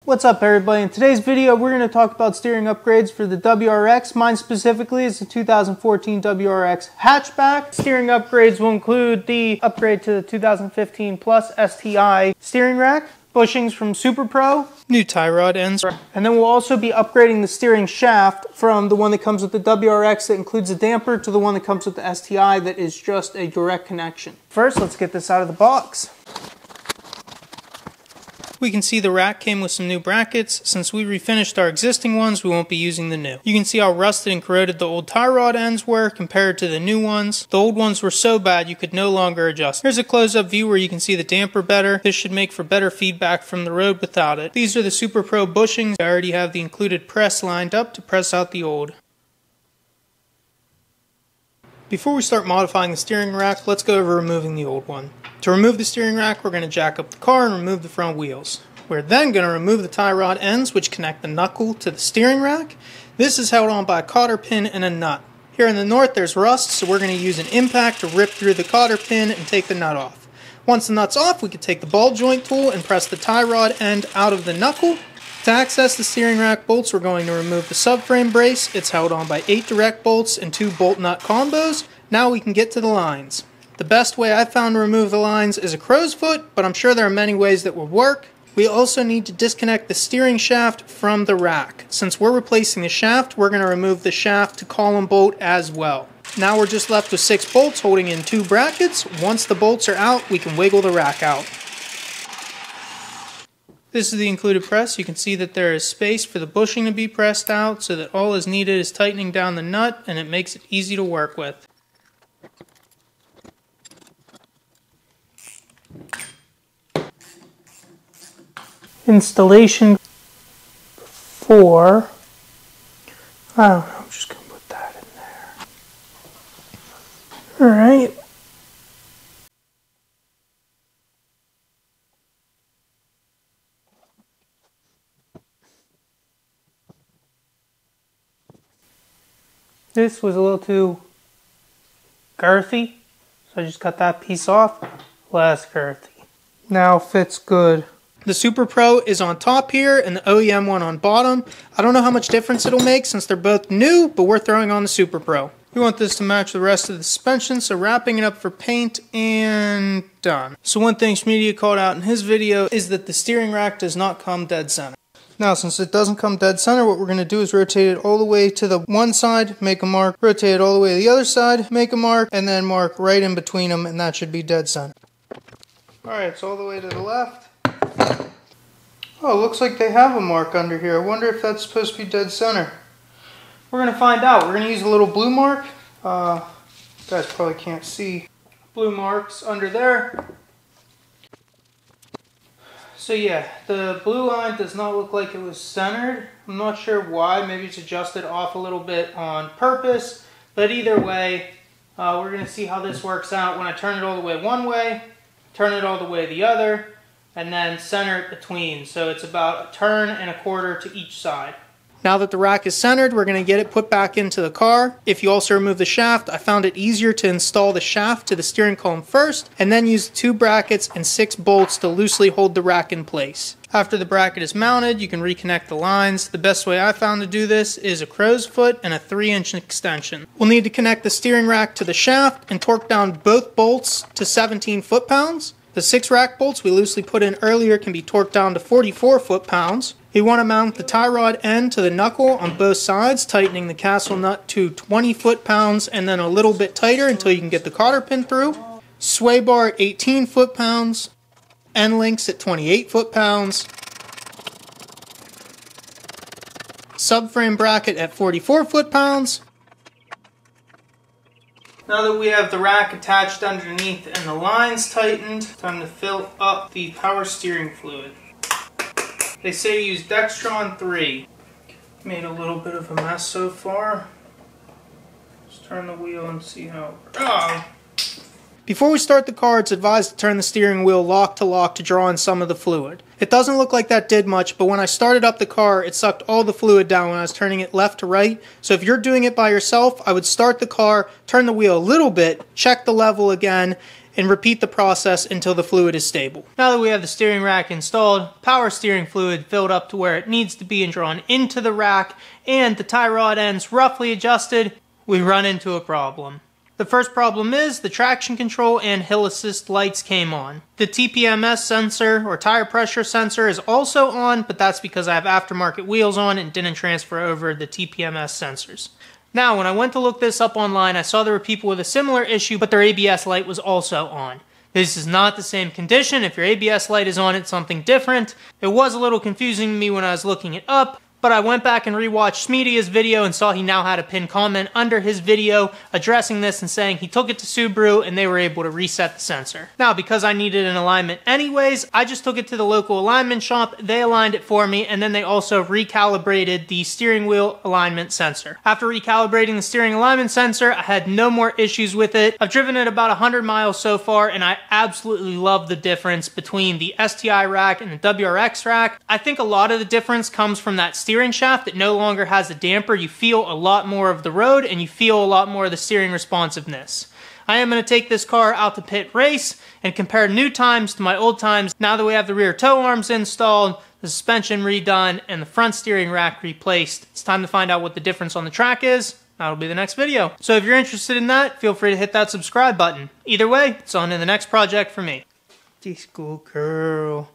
What's up everybody? In today's video we're going to talk about steering upgrades for the WRX. Mine specifically is the 2014 WRX Hatchback. Steering upgrades will include the upgrade to the 2015 Plus STI steering rack, bushings from SuperPro, new tie rod ends, and then we'll also be upgrading the steering shaft from the one that comes with the WRX that includes a damper to the one that comes with the STI that is just a direct connection. First, let's get this out of the box. We can see the rack came with some new brackets. Since we refinished our existing ones, we won't be using the new. You can see how rusted and corroded the old tie rod ends were compared to the new ones. The old ones were so bad you could no longer adjust. Here's a close-up view where you can see the damper better. This should make for better feedback from the road without it. These are the SuperPro bushings. I already have the included press lined up to press out the old. Before we start modifying the steering rack, let's go over removing the old one. To remove the steering rack, we're going to jack up the car and remove the front wheels. We're then going to remove the tie rod ends which connect the knuckle to the steering rack. This is held on by a cotter pin and a nut. Here in the north there's rust, so we're going to use an impact to rip through the cotter pin and take the nut off. Once the nut's off, we can take the ball joint tool and press the tie rod end out of the knuckle. To access the steering rack bolts, we're going to remove the subframe brace. It's held on by 8 direct bolts and 2 bolt nut combos. Now we can get to the lines. The best way I've found to remove the lines is a crow's foot, but I'm sure there are many ways that would work. We also need to disconnect the steering shaft from the rack. Since we're replacing the shaft, we're going to remove the shaft to column bolt as well. Now we're just left with 6 bolts holding in 2 brackets. Once the bolts are out, we can wiggle the rack out. This is the included press. You can see that there is space for the bushing to be pressed out so that all is needed is tightening down the nut, and it makes it easy to work with. Installation for, I don't know, I'm just going to put that in there. Alright. This was a little too girthy, so I just cut that piece off. Less girthy. Now fits good. The SuperPro is on top here and the OEM one on bottom. I don't know how much difference it'll make since they're both new, but we're throwing on the SuperPro. We want this to match the rest of the suspension, so wrapping it up for paint and done. So one thing Schmedia called out in his video is that the steering rack does not come dead center. Now since it doesn't come dead center, what we're going to do is rotate it all the way to the one side, make a mark, rotate it all the way to the other side, make a mark, and then mark right in between them, and that should be dead center. Alright, it's all the way to the left. Oh, it looks like they have a mark under here. I wonder if that's supposed to be dead center. We're going to find out. We're going to use a little blue mark. You guys probably can't see. Blue marks under there. So yeah, the blue line does not look like it was centered. I'm not sure why. Maybe it's adjusted off a little bit on purpose. But either way, we're going to see how this works out when I turn it all the way one way, turn it all the way the other, and then center it between. So it's about a turn and a quarter to each side. Now that the rack is centered, we're going to get it put back into the car. If you also remove the shaft, I found it easier to install the shaft to the steering column first, and then use 2 brackets and 6 bolts to loosely hold the rack in place. After the bracket is mounted, you can reconnect the lines. The best way I found to do this is a crow's foot and a 3-inch extension. We'll need to connect the steering rack to the shaft and torque down both bolts to 17 foot-pounds. The 6 rack bolts we loosely put in earlier can be torqued down to 44 foot-pounds. You want to mount the tie rod end to the knuckle on both sides, tightening the castle nut to 20 foot-pounds and then a little bit tighter until you can get the cotter pin through. Sway bar at 18 foot-pounds. End links at 28 foot-pounds. Subframe bracket at 44 foot-pounds. Now that we have the rack attached underneath and the lines tightened, time to fill up the power steering fluid. They say use Dextron 3. Made a little bit of a mess so far. Let's turn the wheel and see how it works. Before we start the car, it's advised to turn the steering wheel lock to draw in some of the fluid. It doesn't look like that did much, but when I started up the car, it sucked all the fluid down when I was turning it left to right. So if you're doing it by yourself, I would start the car, turn the wheel a little bit, check the level again, and repeat the process until the fluid is stable. Now that we have the steering rack installed, power steering fluid filled up to where it needs to be and drawn into the rack, and the tie rod ends roughly adjusted, we run into a problem. The first problem is the traction control and hill assist lights came on. The TPMS sensor or tire pressure sensor is also on, but that's because I have aftermarket wheels on and didn't transfer over the TPMS sensors. Now, when I went to look this up online, I saw there were people with a similar issue, but their ABS light was also on. This is not the same condition. If your ABS light is on, it's something different. It was a little confusing to me when I was looking it up, but I went back and rewatched Smedia's video and saw he now had a pinned comment under his video addressing this and saying he took it to Subaru and they were able to reset the sensor. Now, because I needed an alignment anyways, I just took it to the local alignment shop, they aligned it for me, and then they also recalibrated the steering wheel alignment sensor. After recalibrating the steering alignment sensor, I had no more issues with it. I've driven it about 100 miles so far, and I absolutely love the difference between the STI rack and the WRX rack. I think a lot of the difference comes from that steering shaft that no longer has a damper. You feel a lot more of the road and you feel a lot more of the steering responsiveness. I am going to take this car out to pit race and compare new times to my old times now that we have the rear tow arms installed, the suspension redone, and the front steering rack replaced. It's time to find out what the difference on the track is. That'll be the next video. So if you're interested in that, feel free to hit that subscribe button. Either way, it's on to the next project for me. Disco girl.